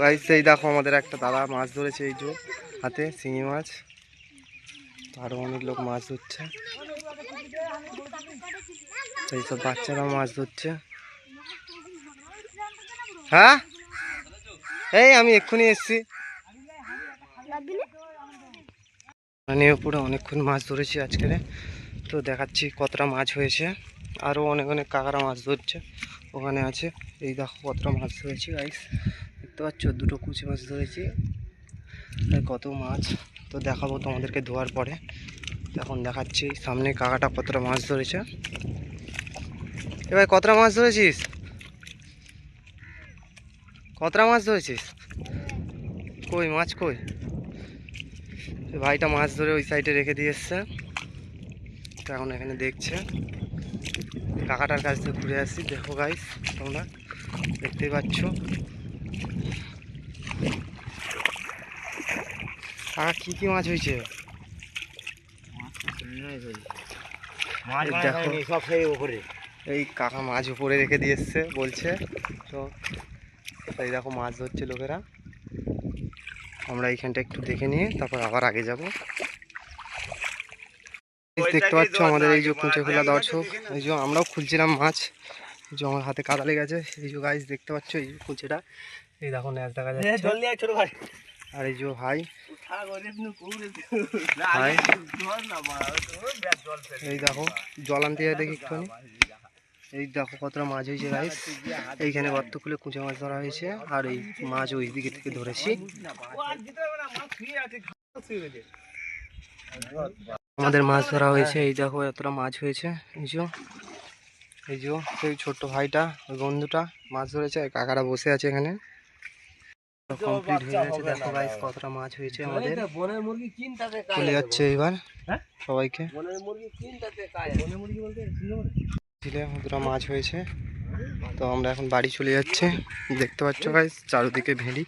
Guys এই দেখো আমাদের একটা দাদা মাছ ধরেছে, এই যে হাতে শিঙি মাছ। আরো অনেক লোক মাছ ধরছে, এইসব বাচ্চারা মাছ ধরছে। হ্যাঁ এই আমি এক্ষুনি এসছি। পুরো অনেকক্ষণ মাছ ধরেছি আজকে, তো দেখাচ্ছি কতটা মাছ হয়েছে। আরও অনেক অনেক কাকারা মাছ ধরছে, ওখানে আছে। এই দেখো কতটা মাছ ধরেছি গাইস, দেখতে পাচ্ছ দুটো কুচি মাছ ধরেছি। কত মাছ তো দেখাবো তোমাদেরকে ধোয়ার পরে। এখন দেখাচ্ছি সামনে কাকাটা কতটা মাছ ধরেছে। এবার কতটা মাছ ধরেছিস, কতটা মাছ ধরেছিস? কই মাছ কই? ভাইটা মাছ ধরে ওই সাইডে রেখে দিয়ে এসছে, তো এখন এখানে দেখছে। কাকাটার কাছ থেকে ঘুরে আসছি, দেখো গাইস তোমরা দেখতেই পাচ্ছ। কাকা কি কি মাছ হয়েছে দেখো। এই কাকা মাছ উপরে রেখে দিয়ে এসছে বলছে, তো এই দেখো মাছ ধরছে লোকেরা। আমরা এইখানটা একটু দেখে নিয়ে তারপর আবার আগে যাব। দেখতে পাচ্ছ আমাদের এই যে কুঁচে খোলা দর্শক, এই যে আমরাও খুলছিলাম মাছ, যে আমার হাতে কাদা লেগে গেছে। এই যে গাইস দেখতে পাচ্ছ এই কুঁচেটা, এই দেখো ন্যাচ দেখা যাচ্ছে। আর এই যে ভাই এই দেখো জল আনতে যায় দেখি একটুখানি। এই দেখো কতটা মাছ হয়েছে গাইস, এইখানে গর্ত খুলে কুঁচে মাছ ধরা হয়েছে। আর এই মাছ ওই দিকে থেকে ধরেছি। আমাদের মাছ ধরা হয়েছে, এই দেখো এতটা মাছ হয়েছে। এই যে সেই ছোট্ট ভাইটা ওই বন্ধুটা মাছ ধরেছে, কাকারা বসে আছে এখানে। কমপ্লিট হয়ে গেছে, দেখো গাইস কতটা মাছ হয়েছে আমাদের। চলে যাচ্ছে এবার সবাইকে দুটো মাছ হয়েছে, তো আমরা এখন বাড়ি চলে যাচ্ছি। দেখতে পাচ্ছ গাইস চারিদিকে ভেড়ি।